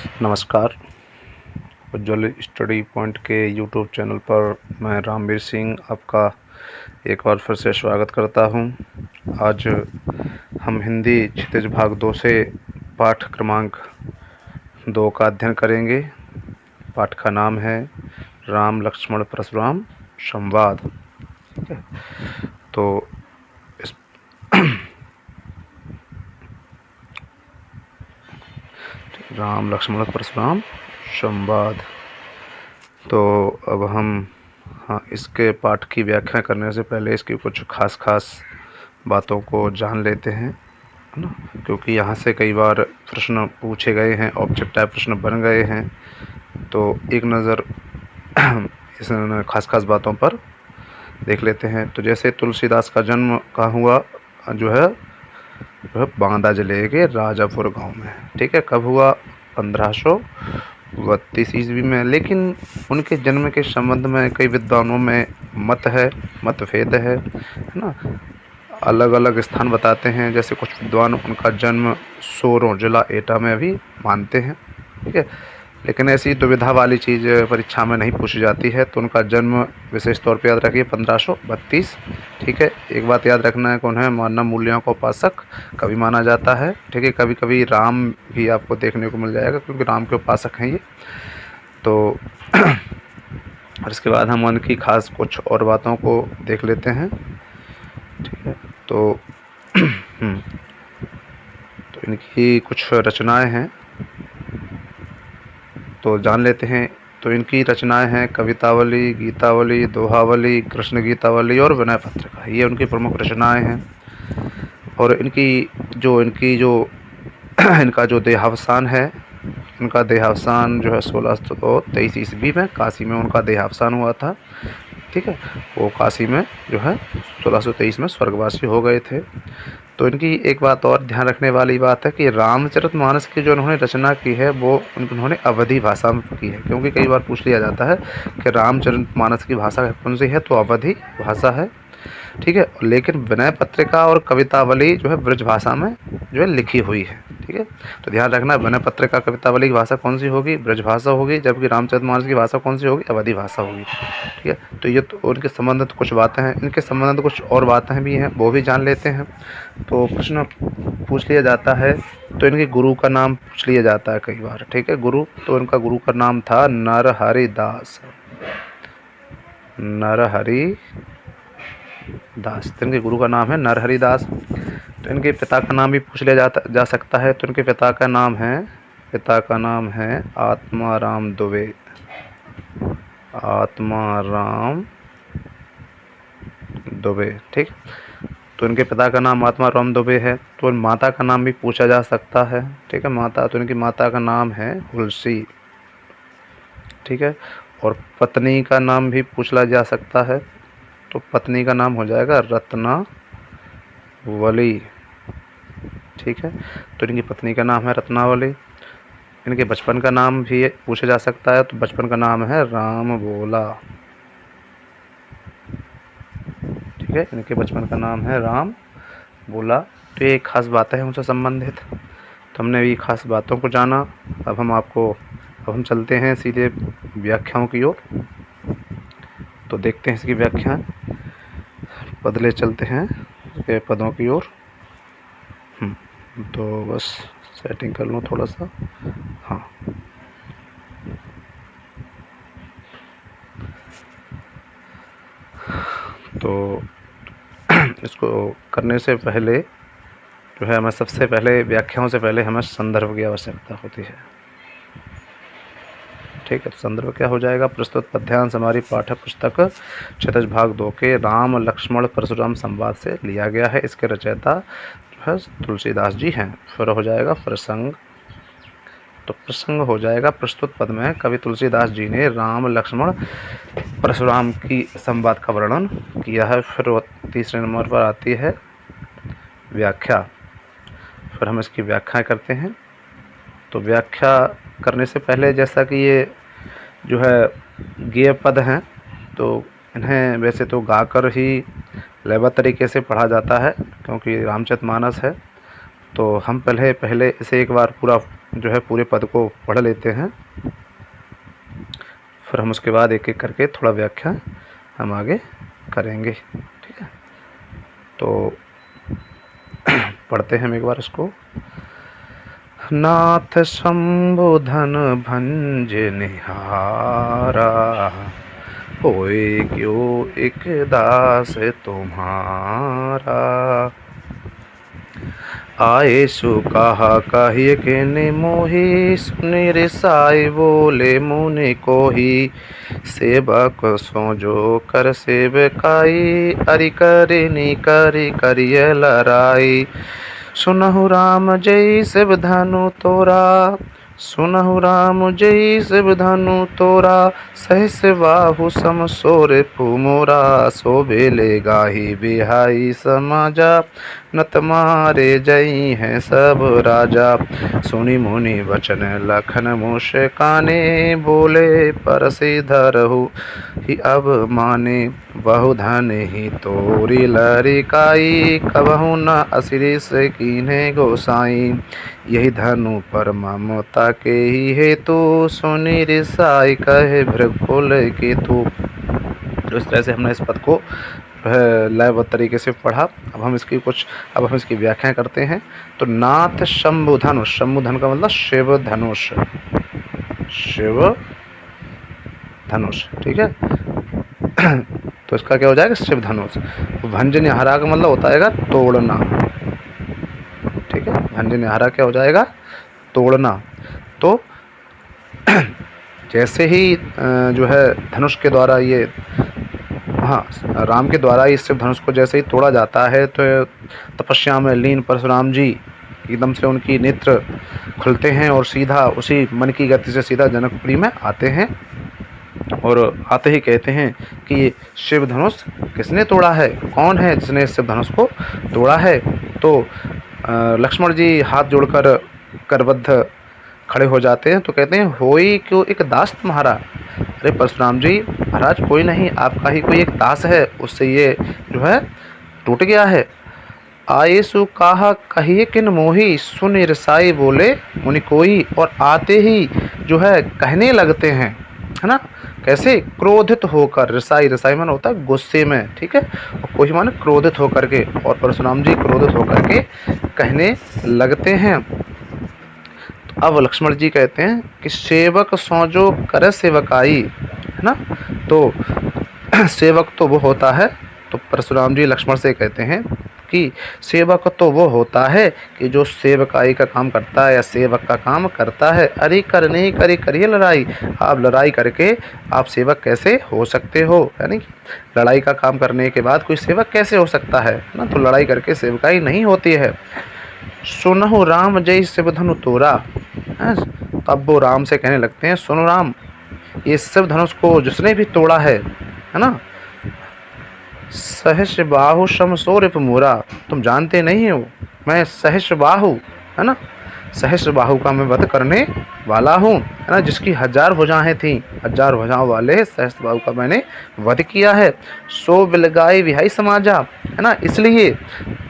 नमस्कार। उज्ज्वल study point के YouTube channel पर मैं रामवीर सिंह आपका एक बार फिर से स्वागत करता हूं। आज हम हिंदी क्षितिज भाग 2 से पाठ क्रमांक 2 का अध्ययन करेंगे। पाठ का नाम है राम लक्ष्मण परशुराम संवाद। तो इस राम लक्ष्मण परशुराम संवाद। तो अब हम इसके पाठ की व्याख्या करने से पहले इसकी कुछ खास बातों को जान लेते हैं, है ना, क्योंकि यहाँ से कई बार प्रश्न पूछे गए हैं, ऑब्जेक्ट टाइप प्रश्न बन गए हैं। तो एक नज़र इस खास बातों पर देख लेते हैं। तो जैसे तुलसीदास का जन्म कहाँ हुआ, जो है बांदा जिले के राजापुर गांव में। ठीक है, कब हुआ? 1532 ईस्वी में। लेकिन उनके जन्म के संबंध में कई विद्वानों में मतभेद है ना। अलग अलग स्थान बताते हैं। जैसे कुछ विद्वान उनका जन्म सोरों जिला एटा में भी मानते हैं। ठीक है, लेकिन ऐसी दुविधा वाली चीज़ परीक्षा में नहीं पूछी जाती है। तो उनका जन्म विशेष तौर पे याद रखिए 1532। ठीक है, एक बात याद रखना है कि उन्हें मानव मूल्यों का उपासक कभी माना जाता है। ठीक है, कभी कभी राम भी आपको देखने को मिल जाएगा, क्योंकि राम के उपासक हैं ये। तो और इसके बाद हम उनकी खास कुछ और बातों को देख लेते हैं। ठीक है, तो इनकी कुछ रचनाएं हैं, तो जान लेते हैं। तो इनकी रचनाएं हैं कवितावली, गीतावली, दोहावली, कृष्ण गीतावली और विनय पत्रिका। ये उनकी प्रमुख रचनाएं हैं। और इनका जो देहावसान है, उनका देहावसान जो है 1623 ईस्वी में काशी में उनका देहावसान हुआ था। ठीक है, वो काशी में जो है 1623 में स्वर्गवासी हो गए थे। तो इनकी एक बात और ध्यान रखने वाली बात है कि रामचरितमानस की जो उन्होंने रचना की है वो उन्होंने अवधी भाषा में की है। क्योंकि कई बार पूछ लिया जाता है कि रामचरितमानस की भाषा कौन सी है, तो अवधी भाषा है। ठीक है, लेकिन विनय पत्रिका और कवितावली जो है ब्रज भाषा में जो है लिखी हुई है। ठीक है, तो ध्यान रखना, विनय पत्रिका कवितावली की भाषा कौन सी होगी? ब्रज भाषा होगी। जबकि रामचरितमानस की भाषा कौन सी होगी? अवधी भाषा होगी। ठीक है, तो ये तो उनके संबंधित कुछ बातें हैं। इनके संबंधित कुछ और बातें भी हैं, वो भी जान लेते हैं। तो प्रश्न पूछ लिया जाता है, तो इनके गुरु का नाम पूछ लिया जाता है कई बार। ठीक है, गुरु, तो इनका गुरु का नाम था नरहरि दास। नरहरि दास, तो इनके गुरु का नाम है नरहरि दास। तो इनके पिता का नाम भी पूछ लिया जा सकता है। तो इनके पिता का नाम है आत्माराम दुबे। आत्माराम दुबे। ठीक, तो इनके पिता का नाम आत्माराम दुबे है। तो माता का नाम भी पूछा जा सकता है। ठीक है, माता, तो इनकी माता का नाम है हुलसी। ठीक है, और पत्नी का नाम भी पूछा जा सकता है। तो पत्नी का नाम हो जाएगा रत्नावली। ठीक है, तो इनकी पत्नी का नाम है रत्नावली। इनके बचपन का नाम भी पूछा जा सकता है। तो बचपन का नाम है राम बोला। ठीक है, इनके बचपन का नाम है राम बोला। तो ये खास बातें हैं उनसे संबंधित। तो हमने भी खास बातों को जाना। अब हम चलते हैं सीधे व्याख्याओं की ओर। तो देखते हैं इसकी व्याख्या। बदले चलते हैं इसके पदों की ओर। तो बस सेटिंग कर लूँ थोड़ा सा। हाँ, तो इसको करने से पहले जो है, हमें सबसे पहले व्याख्याओं से पहले हमें संदर्भ की आवश्यकता होती है। ठीक है, तो संदर्भ क्या हो जाएगा? प्रस्तुत पद्यांश हमारी पाठ्य पुस्तक क्षितिज भाग 2 के राम लक्ष्मण परशुराम संवाद से लिया गया है। इसके रचयिता जो है तुलसीदास जी हैं। फिर हो जाएगा प्रसंग। तो प्रसंग हो जाएगा, प्रस्तुत पद में कवि तुलसीदास जी ने राम लक्ष्मण परशुराम की संवाद का वर्णन किया है। फिर तीसरे नंबर पर आती है व्याख्या। फिर हम इसकी व्याख्या करते हैं। तो व्याख्या करने से पहले, जैसा कि ये जो है गेय पद हैं, तो इन्हें वैसे तो गाकर ही लयबद्ध तरीके से पढ़ा जाता है, क्योंकि रामचरितमानस है। तो हम पहले इसे एक बार पूरा जो है पूरे पद को पढ़ लेते हैं, फिर हम उसके बाद एक एक करके थोड़ा व्याख्या हम आगे करेंगे। ठीक है, तो पढ़ते हैं हम एक बार इसको। नाथ शंभु धन भंज निहारा, होए क्यों एक दास तुम्हारा। आए सु कहा कहिए के ने मोही, सुनि रिसाई बोले मुनि कोही। सेवक सो जो कर सेवकाई, अरि करिनी करि करिय लराई। सुनहु राम जय शिव धनु तोरा, सुनहु राम जय शिव धनु तोरा। सहस बाहु सम सोर पुमोरा, शोभेले गाही बिहाई समाजा। नत मारे जई हैं सब राजा, सुनि मुनि वचन लखन मूष काने। बोले परसिधरहु ही अब माने, बहु धन ही तोरी लरिकाई। कबहु न असिरि से कीन्हे गोसाई, यही धनु पर ममता के ही हेतु। सुनि रिसाई कहे भृकुल केतु। तो इस तरह से हमने इस पद को लयबद्ध तरीके से पढ़ा। अब हम इसकी व्याख्या करते हैं। तो नाथ शंभु धनुष, शंभु धनुष का मतलब शिव धनुष, शिव धनुष। ठीक है, तो इसका क्या हो जाएगा, शिव धनुष। भंजन हरा का मतलब होता है तोड़ना। ठीक है, भंजन हरा क्या हो जाएगा, तोड़ना। तो जैसे ही जो है धनुष के द्वारा ये, हाँ, राम के द्वारा इस शिव धनुष को जैसे ही तोड़ा जाता है, तो तपस्या में लीन परशुराम जी एकदम से उनकी नेत्र खुलते हैं और सीधा उसी मन की गति से सीधा जनकपुरी में आते हैं। और आते ही कहते हैं कि ये शिव धनुष किसने तोड़ा है, कौन है जिसने इस शिव धनुष को तोड़ा है। तो लक्ष्मण जी हाथ जोड़कर करबद्ध खड़े हो जाते हैं। तो कहते हैं, होई क्यों एक दास तुम्हारा। अरे परशुराम जी महाराज, कोई नहीं, आपका ही कोई एक दास है, उससे ये जो है टूट गया है। आये सु कहा कहिए किन मोही, सुन रिसाई बोले मुनि कोई। और आते ही जो है कहने लगते हैं, है ना, कैसे, क्रोधित होकर। रिसाई, रिसाई मन होता है गुस्से में। ठीक है, और कोई माने क्रोधित होकर के। और परशुराम जी क्रोधित होकर के कहने लगते हैं। तो अब लक्ष्मण जी कहते हैं कि सेवक सो जो करे सेवकाई, है ना। तो सेवक तो वो होता है, तो परशुराम जी लक्ष्मण से कहते हैं कि सेवक तो वो होता है कि जो सेवकाई का काम करता है या सेवक का काम करता है। अरे कर नहीं करी करिए लड़ाई, आप लड़ाई करके आप सेवक कैसे हो सकते हो, यानी कि लड़ाई का काम करने के बाद कोई सेवक कैसे हो सकता है ना। तो लड़ाई करके सेवकाई नहीं होती है। सुनहु राम जय शिव धनु तोरा, तब वो राम से कहने लगते हैं, सुनो राम, ये शिव धनुष को जिसने भी तोड़ा है ना, सहस बाहु शमसोर मोरा। तुम जानते नहीं हो, मैं सहस बाहु, है ना, सहस बाहु का मैं वध करने वाला हूँ, है ना। जिसकी 1000 भुजाएं थीं, 1000 भुजाओं वाले सहस बाहु का मैंने वध किया है। सो बिलगाई विहाई समाजा, है ना, इसलिए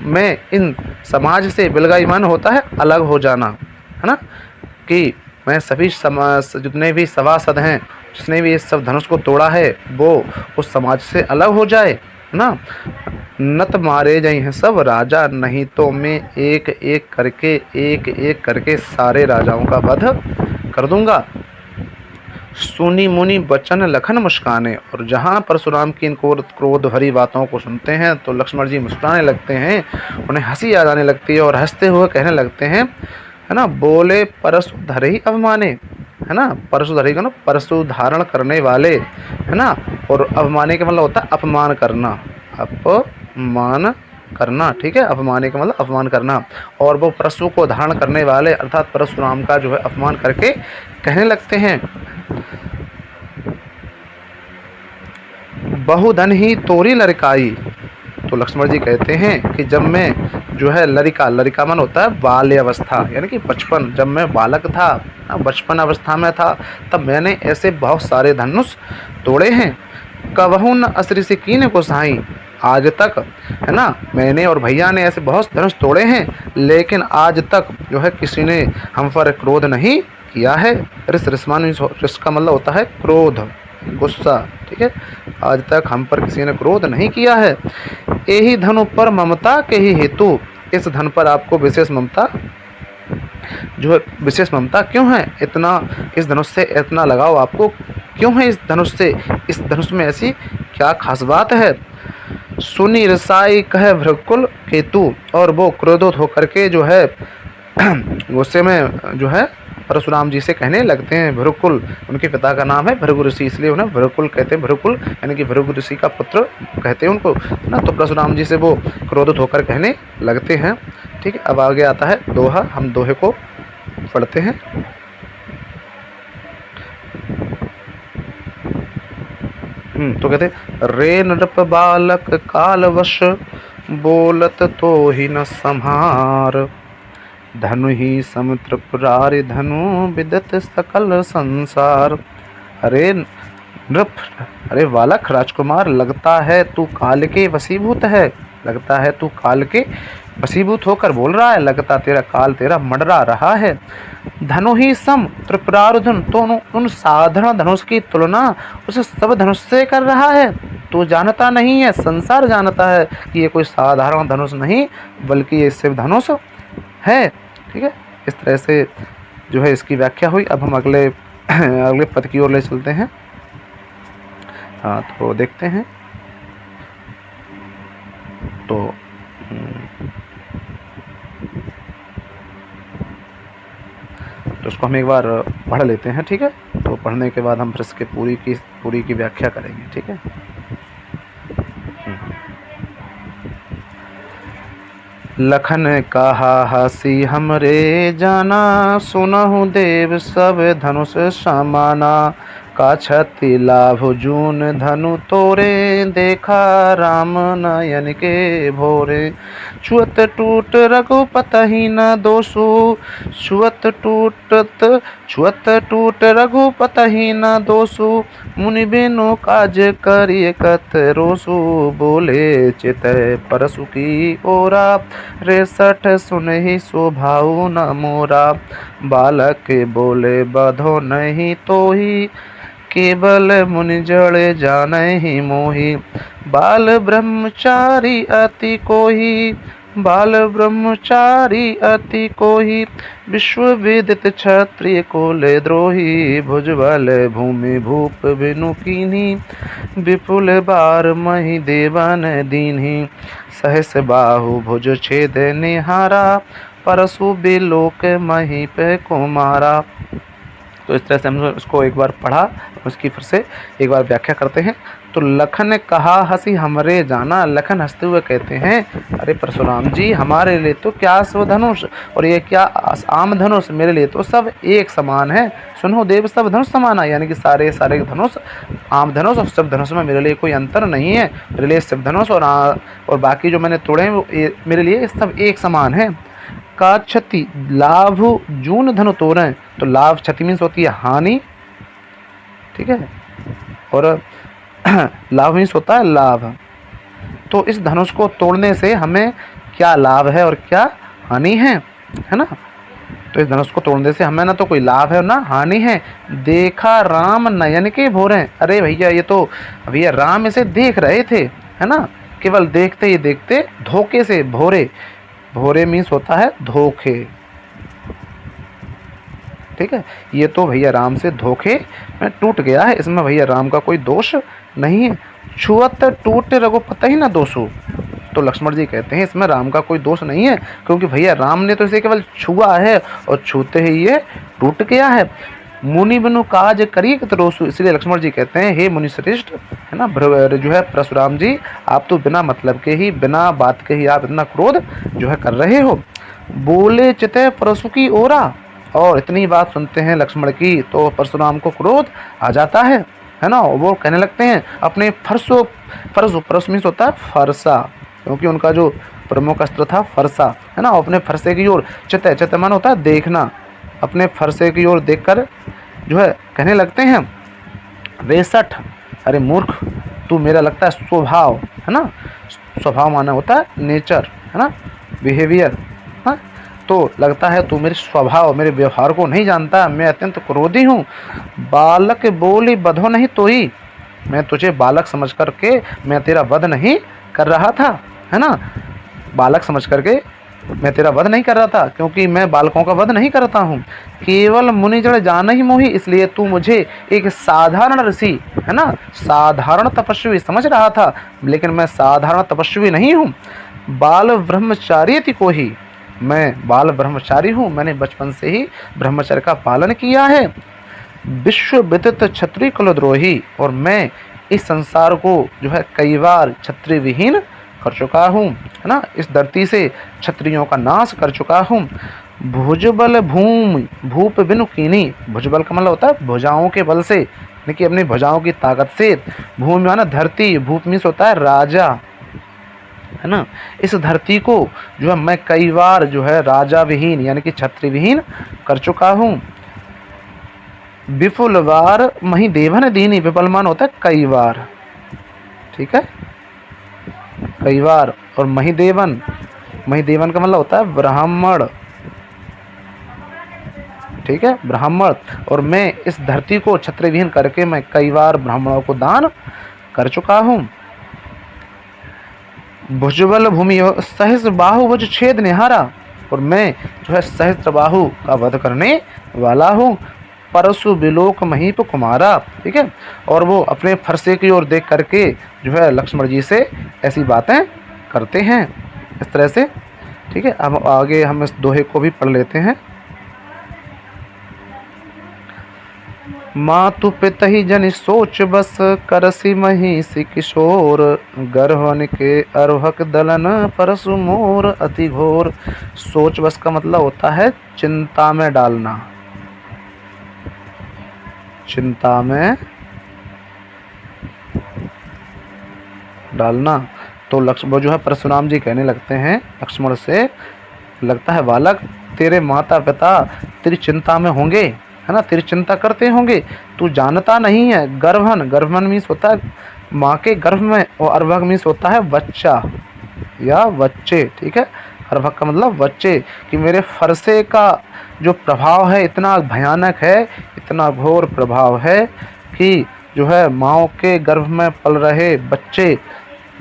मैं इन समाज से, बिलगाई मन होता है अलग हो जाना, है ना, कि मैं सभी समाज जितने भी सभासद हैं, जिसने भी इस सब धनुष को तोड़ा है, वो उस समाज से अलग हो जाए ना। नत मारे जाए हैं सब राजा, नहीं तो मैं एक एक करके सारे राजाओं का वध कर दूंगा। सुनी मुनि बचन लखन मुस्काने। और जहाँ परशुराम की इन क्रोध भरी बातों को सुनते हैं तो लक्ष्मण जी मुस्कुराने लगते हैं, उन्हें हंसी आ जाने लगती है और हंसते हुए कहने लगते हैं, है ना, बोले परशु धरे ही अवमाने, है ना, परशु धरे का ना परशु धारण करने वाले, है ना। और अवमाने का मतलब होता है अपमान करना, अपमान करना। ठीक है, अपमाने का मतलब अपमान करना। और वो परशु को धारण करने वाले अर्थात परशुराम का जो है अपमान करके कहने लगते हैं, बहुधन ही तोरी लड़काई। तो लक्ष्मण जी कहते हैं कि जब मैं जो है लड़का मन होता है बाल्य अवस्था, यानी कि बचपन, जब मैं बालक था, बचपन अवस्था में था, तब मैंने ऐसे बहुत सारे धनुष तोड़े हैं। कबहू न असरी से कीने को सहाई, आज तक, है ना, मैंने और भैया ने ऐसे बहुत धनुष तोड़े हैं, लेकिन आज तक जो है किसी ने हम पर क्रोध नहीं किया है। रिस्मान रिस का मतलब होता है क्रोध, गुस्सा, ठीक है। आज तक हम पर किसी ने क्रोध नहीं किया है। यही धनु पर ममता के ही हेतु, इस धन पर आपको विशेष ममता जो है, विशेष ममता क्यों है? इतना इस धनुष से इतना लगाव आपको क्यों है? इस धनुष से, इस धनुष में ऐसी क्या खास बात है? सुनी रसाई कहे भृकुल केतु, और वो क्रोधित होकर के जो है गुस्से में जो है परशुराम जी से कहने लगते हैं। भृकुल उनके पिता का नाम है, भृगु ऋषि, इसलिए उन्हें भृकुल कहते हैं। भृकुल यानी कि भृगु ऋषि का पुत्र कहते हैं उनको ना। तो परशुराम जी से वो क्रोधित होकर कहने लगते हैं। ठीक है, अब आगे आता है दोहा। हम दोहे को पढ़ते हैं। तो कहते रे नृप बालक कालवश, बोलत तो ही न संहार, धनु ही समुद्र पुरारि धनु, विदत सकल संसार। अरे नृप, अरे बालक राजकुमार, लगता है तू काल के वशीभूत है, लगता है तू काल के वशीभूत होकर बोल रहा है, लगता तेरा काल तेरा मंडरा रहा है। धनु ही सम त्रिपुरारुधन, तो उन साधारण धनुष की तुलना उस सब धनुष से कर रहा है। तो जानता नहीं है, संसार जानता है कि ये कोई साधारण धनुष नहीं, बल्कि ये शिव धनुष है। ठीक है, इस तरह से जो है इसकी व्याख्या हुई। अब हम अगले अगले पद की ओर ले चलते हैं। हाँ, तो देखते हैं। तो उसको हम एक बार पढ़ लेते हैं। ठीक है, तो पढ़ने के बाद हम फिर इसके पूरी की व्याख्या करेंगे। ठीक है। लखन कहा हसी हमरे जाना, सुनहु देव सब धनुष समाना, का छति लाभ जून धनु तोरे, देखा राम नयन के भोरे। छुअत टूट रघुपति न दोषु, छुअत टूट रघुपति न दोषु, मुनि बिनु काज करिय कत रोसु। बोले चित परसु की ओरा, रेसठ सुनहि स्वभाव न मोरा। बालक बोले बधो नहीं तोहि, केवल मुनि जड़े जाने ही मोहि। बाल ब्रह्मचारी अति कोहि, बाल ब्रह्मचारी अति कोहि, विश्व विदित क्षत्रिय कुल द्रोही। भुजबल भूमि भूप बिनु कीन्ही, विपुल बार मही देवन दीन्ही। सहस बाहु भुज छेद निहारा, परसु बिलोक मही पे कुमारा। तो इस तरह से हम उसको एक बार पढ़ा, उसकी फिर से एक बार व्याख्या करते हैं। तो लखन कहा हसी हमरे जाना, लखन हंसते हुए कहते हैं, अरे परशुराम जी, हमारे लिए तो क्या स्वधनुष और ये क्या आम धनुष, मेरे लिए तो सब एक समान है। सुनो देव सब धनुष समान है, यानी कि सारे धनुष, आम धनुष और शिव धनुष में मेरे लिए कोई अंतर नहीं है। मेरे लिए शिव धनुष और बाकी जो मैंने तोड़े हैं वो मेरे लिए सब एक समान है। का क्षति लाभ जून धनु तोड़ें, तो लाभ क्षति मीन्स होती है हानि, ठीक है, और लाभ मीन्स होता है लाभ। तो इस धनुष को तोड़ने से हमें क्या लाभ है और क्या हानि है ना। तो इस धनुष को तोड़ने से हमें ना तो कोई लाभ है और ना हानि है। देखा राम नयन के भोरे, अरे भैया ये तो भैया राम इसे देख रहे थे, है ना, केवल देखते ही देखते धोखे से भोरे, भोरे मीन्स होता है धोखे, ठीक है। ये तो भैया राम से धोखे में टूट गया है, इसमें भैया राम का कोई दोष नहीं है। छुअत टूट रघुपति ही ना दोषो, तो लक्ष्मण जी कहते हैं इसमें राम का कोई दोष नहीं है, क्योंकि भैया राम ने तो इसे केवल छुआ है और छूते ही ये टूट गया है। मुनि बिनु काज करिए रोसु, इसलिए लक्ष्मण जी कहते हैं हे मुनि श्रेष्ठ, है ना, जो है परशुराम जी, आप तो बिना मतलब के ही, बिना बात के ही आप इतना क्रोध जो है कर रहे हो। बोले चिते परशु की ओरा, और इतनी बात सुनते हैं लक्ष्मण की तो परशुराम को क्रोध आ जाता है ना। वो कहने लगते हैं अपने फरस मीन्स होता है फरसा, क्योंकि उनका जो प्रमुख अस्त्र था फरसा, है ना, अपने फरसे की ओर, चित मान होता है देखना, अपने फरसे की ओर देखकर जो है कहने लगते हैं। 62, अरे मूर्ख, तू मेरा लगता है स्वभाव, है ना, स्वभाव माना होता है नेचर, है ना, बिहेवियर, हाँ, तो लगता है तू मेरे स्वभाव, मेरे व्यवहार को नहीं जानता, मैं अत्यंत क्रोधी हूँ। बालक बोली बधो नहीं तो ही, मैं तुझे बालक समझ करके मैं तेरा वध नहीं कर रहा था, है ना, बालक समझ करके मैं तेरा वध नहीं कर रहा था, क्योंकि मैं बालकों का वध नहीं करता हूँ। केवल मुनि जड़ जान ही मोही, इसलिए तू मुझे एक साधारण ऋषि, है ना, साधारण तपस्वी समझ रहा था, लेकिन मैं साधारण तपस्वी नहीं हूँ। बाल ब्रह्मचारी थी को ही, मैं बाल ब्रह्मचारी हूँ, मैंने बचपन से ही ब्रह्मचर्य का पालन किया है। विश्व विदित क्षत्रिय कुलद्रोही, और मैं इस संसार को जो है कई बार क्षत्रिय विहीन कर चुका हूँ, है ना, इस धरती से क्षत्रियों का नाश कर चुका हूँ। भुजबल भूमि भूप बिनु कीनी, भुजबल का मतलब होता है भुजाओं के बल से, यानी कि अपनी भुजाओं की ताकत से, भूमि माना धरती, भूप मीन्स होता है राजा, है ना, इस धरती को जो है मैं कई बार जो है राजा विहीन यानी कि क्षत्रिय विहीन कर चुका हूँ। विपुल बार मही देवन दीनी, विपुल मान होता है कई बार, ठीक है, कई बार, और महिदेवन, महिदेवन का मतलब होता है ब्राह्मण, ठीक है, ब्राह्मण, और मैं इस धरती को क्षत्रिय विहीन करके मैं कई बार ब्राह्मणों को दान कर चुका हूँ। भुजबल भूमि सहस्र बाहु भुज छेद निहारा, और मैं जो है सहस्र बाहु का वध करने वाला हूँ। परशु बिलोक महीप कुमारा, ठीक है, और वो अपने फरसे की ओर देख करके जो है लक्ष्मण जी से ऐसी बातें करते हैं, इस तरह से, ठीक है। अब आगे हम इस दोहे को भी पढ़ लेते हैं। मातु पितहि जनि सोच बस, करसी महिषि किशोर, गर्भन के अर्भक दलन, परसु मोर अति घोर। सोच बस का मतलब होता है चिंता में डालना, चिंता में डालना। तो लक्ष्मण जो है परशुराम जी कहने लगते हैं लक्ष्मण से, लगता है बालक तेरे माता पिता तेरी चिंता में होंगे, है ना, तेरी चिंता करते होंगे, तू जानता नहीं है। गर्भन, गर्भन मीन्स होता है माँ के गर्भ में, और अर्भक मीन्स होता है बच्चा या बच्चे, ठीक है, अर्भक का मतलब बच्चे, कि मेरे फरसे का जो प्रभाव है इतना भयानक है, इतना घोर प्रभाव है कि जो है माँओं के गर्भ में पल रहे बच्चे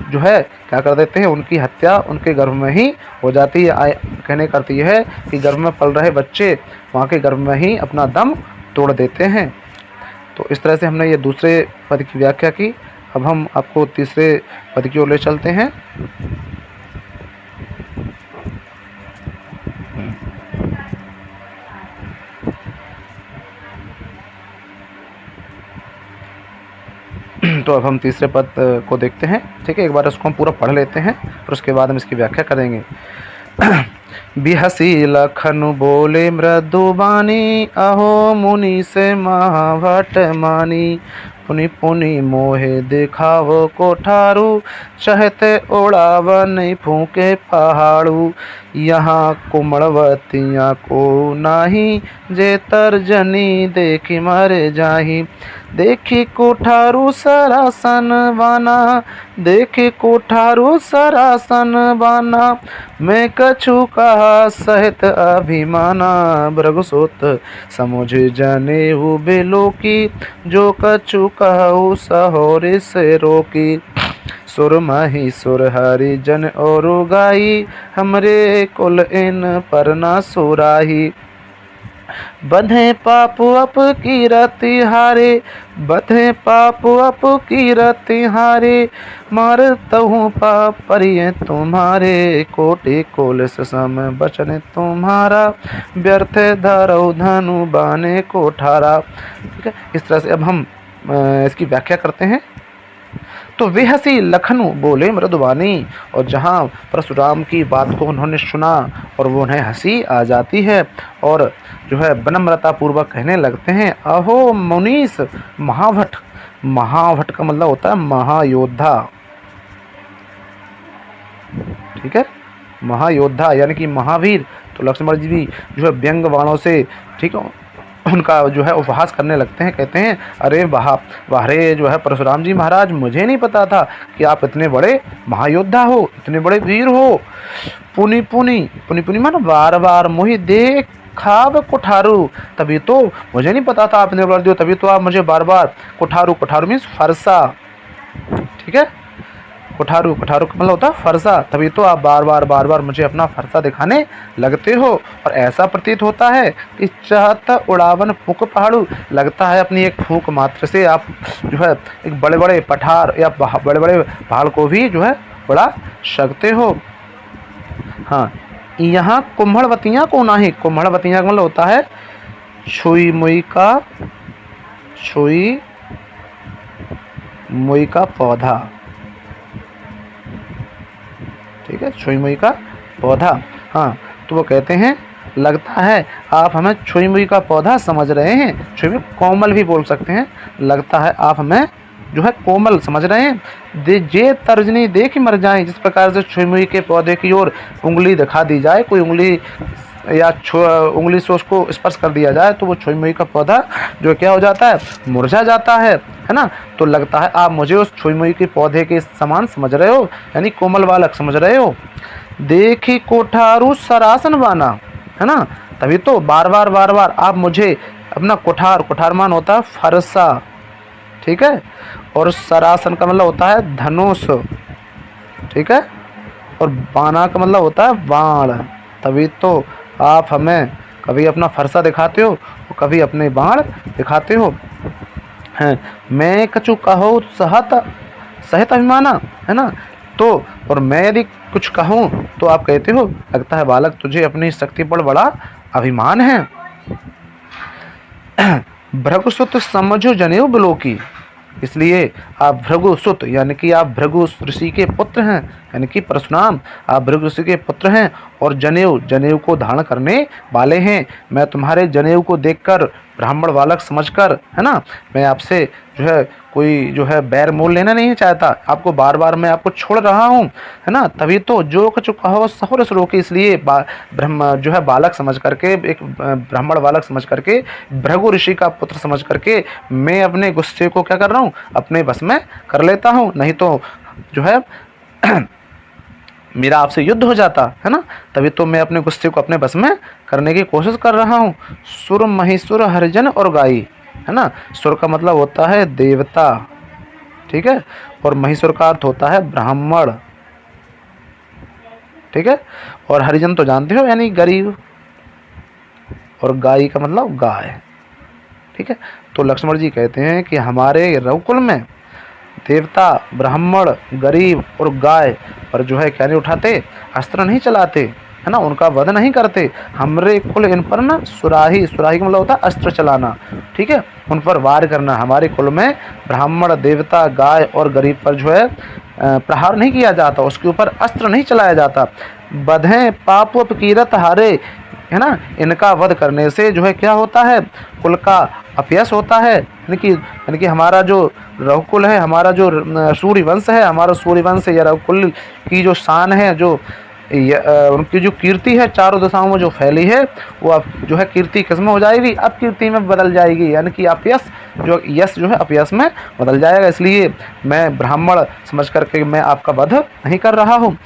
जो है क्या कर देते हैं, उनकी हत्या उनके गर्भ में ही हो जाती है। कहने का अर्थ यह है कि गर्भ में पल रहे बच्चे वहाँ के गर्भ में ही अपना दम तोड़ देते हैं। तो इस तरह से हमने ये दूसरे पद की व्याख्या की। अब हम आपको तीसरे पद की ओर ले चलते हैं। तो अब हम तीसरे पद को देखते हैं, ठीक है, एक बार इसको हम पूरा पढ़ लेते हैं और उसके बाद हम इसकी व्याख्या करेंगे। बिहसी लखनु बोले मृदुबानी, अहो मुनि से महाभट मानी, पुनि पुनि मोहे दिखावो कोठारू, चहते ओढ़ाव नहीं फूके पहाड़ू, यहाँ कुमड़वतिया को नाही, जे तर्जनी देखी मरे जाही, देखी कोठारू सरासन बाना, देखी कोठारू सरासन बाना, मैं कछु कहा सहित अभिमाना, भृगुसुत समुझ जनेऊ बिलोकी, जो कछु कहू सहोरे से रोकी, सुर माही सुर हरि जन और गाई, हमरे कुल इन पर ना सुराही, बधे पाप अप की रति हारे, बधे पाप अप की रति हारे, मारतहूँ पाप परिय तुम्हारे, कोटि कोलस सम बचन तुम्हारा, व्यर्थ धरऊ धनु बाने कोठारा। ठीक है, इस तरह से अब हम इसकी व्याख्या करते हैं। तो वे हंसी लखनऊ बोले मृदुबानी, और जहाँ परशुराम की बात को उन्होंने सुना और वो उन्हें हंसी आ जाती है और जो है विनम्रता पूर्वक कहने लगते हैं, अहो मुनीस महाभट। महाभट का मतलब होता है महायोद्धा, ठीक है, महायोद्धा यानी कि महावीर। तो लक्ष्मण जी भी जो है व्यंग बाणों से, ठीक है, उनका जो है उपहास करने लगते हैं। कहते हैं अरे वाह वाह रे जो है परशुराम जी महाराज, मुझे नहीं पता था कि आप इतने बड़े महायोद्धा हो, इतने बड़े वीर हो। पुनि पुनि पुनि पुनि मानो बार बार मोहि देख खाब कुठारू, तभी तो मुझे नहीं पता था आपने बता दिया, तभी तो आप मुझे बार बार कुठारू, कुठारू मीन्स फरसा, ठीक है, कुठारू, कुठारू का मतलब होता है फरसा, तभी तो आप बार बार मुझे अपना फरसा दिखाने लगते हो। और ऐसा प्रतीत होता है कि चाहत उड़ावन फूक पहाड़ू, लगता है अपनी एक फूंक मात्र से आप जो है एक बड़े बड़े पठार या बड़े बड़े पहाड़ को भी जो है उड़ा सकते हो। हाँ, यहाँ कुम्हड़वतियाँ को नाही, कुम्हड़वतियाँ का मतलब होता है छुई मुई का पौधा, ठीक है, छुई मुई का पौधा। हाँ, तो वो कहते हैं लगता है आप हमें छुई मुई का पौधा समझ रहे हैं, छुई मुई कोमल भी बोल सकते हैं, लगता है आप हमें जो है कोमल समझ रहे हैं। जे तर्जनी देख मर जाए, जिस प्रकार से छुई मुई के पौधे की ओर उंगली दिखा दी जाए, कोई उंगली या उंगली से उसको स्पर्श कर दिया जाए तो वो छुई मुई का पौधा जो क्या हो जाता है, मुरझा जाता है ना। तो लगता है आप मुझे उस छुई मुई के पौधे के समान समझ रहे हो, यानी कोमल बालक समझ रहे हो। देखी कोठारू सरासन बाना, है ना, तभी तो बार बार आप मुझे अपना कोठार, कोठार मान होता है फरसा, ठीक है, और सरासन का मतलब होता है धनुष, ठीक है, और बाना का मतलब होता है बाण, तभी तो आप हमें कभी अपना फरसा दिखाते हो और कभी अपने बाण दिखाते हो। हैं, मैं कछु कहो सहत सहित अभिमाना, है ना, तो और मैं यदि कुछ कहूँ तो आप कहते हो लगता है बालक तुझे अपनी शक्ति पर बड़ा अभिमान है। भृगुसुत समझो जनेऊ बिलोकी, इसलिए आप भृगुसुत यानी कि आप भृगु ऋषि के पुत्र हैं, यानी कि परशुराम आप भृगु ऋषि के पुत्र हैं और जनेऊ, जनेऊ को धारण करने वाले हैं। मैं तुम्हारे जनेऊ को देखकर ब्राह्मण बालक समझकर, है ना, मैं आपसे जो है कोई जो है बैर मोल लेना नहीं चाहता, आपको बार बार मैं आपको छोड़ रहा हूँ, है ना, तभी तो जो कुछ कहो सहुर रोके, इसलिए ब्रह्म जो है बालक समझ करके, एक ब्राह्मण बालक समझ करके, भृगु ऋषि का पुत्र समझ करके मैं अपने गुस्से को क्या कर रहा हूँ, अपने बस में कर लेता हूँ, नहीं तो जो है मेरा आपसे युद्ध हो जाता, है ना, तभी तो मैं अपने गुस्से को अपने बस में करने की कोशिश कर रहा हूँ। सुर महिसुर हरिजन और गाई, है ना, सुर का मतलब होता है देवता, ठीक है, और महिसुर का अर्थ होता है ब्राह्मण, ठीक है, और हरिजन तो जानते हो यानी गरीब, और गाई का मतलब गाय, ठीक है। तो लक्ष्मण जी कहते हैं कि हमारे रघुकुल में देवता, ब्राह्मण, गरीब और गाय पर जो है क्या नहीं उठाते, अस्त्र नहीं चलाते, है ना, उनका वध नहीं करते। हमारे कुल इन पर ना सुराही, सुराही का मतलब होता है अस्त्र चलाना, ठीक है, उन पर वार करना। हमारे कुल में ब्राह्मण, देवता, गाय और गरीब पर जो है प्रहार नहीं किया जाता, उसके ऊपर अस्त्र नहीं चलाया जाता। बधें पाप कीरत हारे, है ना, इनका वध करने से जो है क्या होता है, कुल का अपयश होता है, यानी कि हमारा जो रघुकुल है, हमारा जो सूर्यवंश है, हमारा सूर्यवंश या रघुकुल की जो शान है, जो उनकी जो कीर्ति है चारों दिशाओं में जो फैली है, वो अब जो है कीर्ति किस्म हो जाएगी, अब कीर्ति में बदल जाएगी, यानी कि अपयश जो यश जो है अपयश में बदल जाएगा। इसलिए मैं ब्राह्मण समझ करके मैं आपका वध नहीं कर रहा हूँ।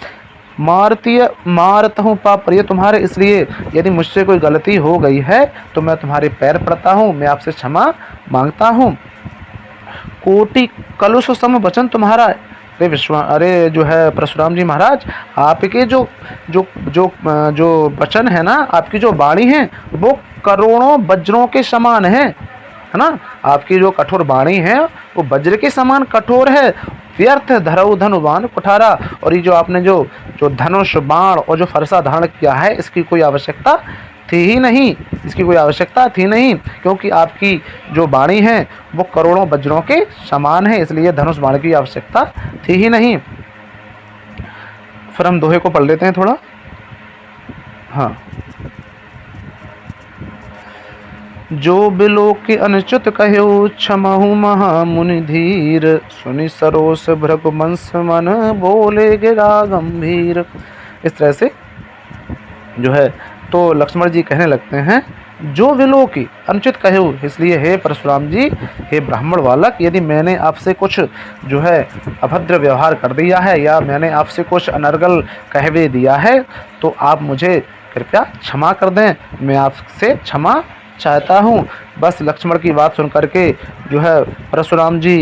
मारता हूँ पाप प्रिय तुम्हारे, इसलिए यदि मुझसे कोई गलती हो गई है तो मैं तुम्हारे पैर पड़ता हूँ, मैं आपसे क्षमा मांगता हूँ। कोटि कलुष सम वचन तुम्हारा, अरे जो है परशुराम जी महाराज, आपके जो जो जो जो वचन है ना, आपकी जो वाणी है वो करोड़ों वज्रों के समान है ना, आपकी जो कठोर वाणी है वो वज्र के समान कठोर है। व्यर्थ धरऊ धनुवान कुठारा, और ये जो आपने जो जो धनुष, बाण और जो फरसा धारण किया है, इसकी कोई आवश्यकता थी ही नहीं, इसकी कोई आवश्यकता थी नहीं, क्योंकि आपकी जो वाणी है वो करोड़ों वज्रों के समान है, इसलिए धनुष बाण की आवश्यकता थी ही नहीं। फिर हम दोहे को पढ़ लेते हैं थोड़ा। हाँ, जो बिलो के अनुचित कहो क्षमहु महामुनि धीर, सुनि सरोस भृगुवंश मन बोले गिरा गंभीर। इस तरह से जो है तो लक्ष्मण जी कहने लगते हैं जो विलो की अनुचित कहूँ, इसलिए हे परशुराम जी, हे ब्राह्मण बालक, यदि मैंने आपसे कुछ जो है अभद्र व्यवहार कर दिया है या मैंने आपसे कुछ अनर्गल कहवे दिया है तो आप मुझे कृपया क्षमा कर दें, मैं आपसे क्षमा चाहता हूँ। बस लक्ष्मण की बात सुन करके जो है परशुराम जी,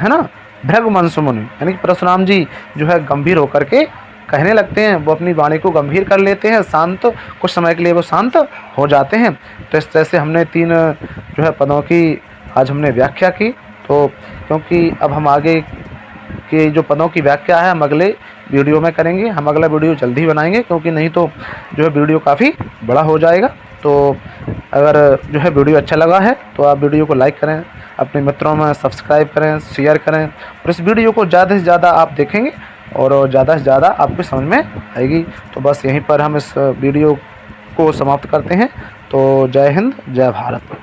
है ना, भृगुवंश मुनि यानी कि परशुराम जी जो है गंभीर होकर के कहने लगते हैं, वो अपनी वाणी को गंभीर कर लेते हैं, शांत, कुछ समय के लिए वो शांत हो जाते हैं। तो इस तरह से हमने 3 जो है पदों की आज हमने व्याख्या की। तो क्योंकि अब हम आगे के जो पदों की व्याख्या है हम अगले वीडियो में करेंगे, हम अगला वीडियो जल्दी बनाएंगे, क्योंकि नहीं तो जो है वीडियो काफ़ी बड़ा हो जाएगा। तो अगर जो है वीडियो अच्छा लगा है तो आप वीडियो को लाइक करें, अपने मित्रों में सब्सक्राइब करें, शेयर करें, और इस वीडियो को ज़्यादा से ज़्यादा आप देखेंगे और ज़्यादा से ज़्यादा आपको समझ में आएगी। तो बस यहीं पर हम इस वीडियो को समाप्त करते हैं। तो जय हिंद, जय भारत।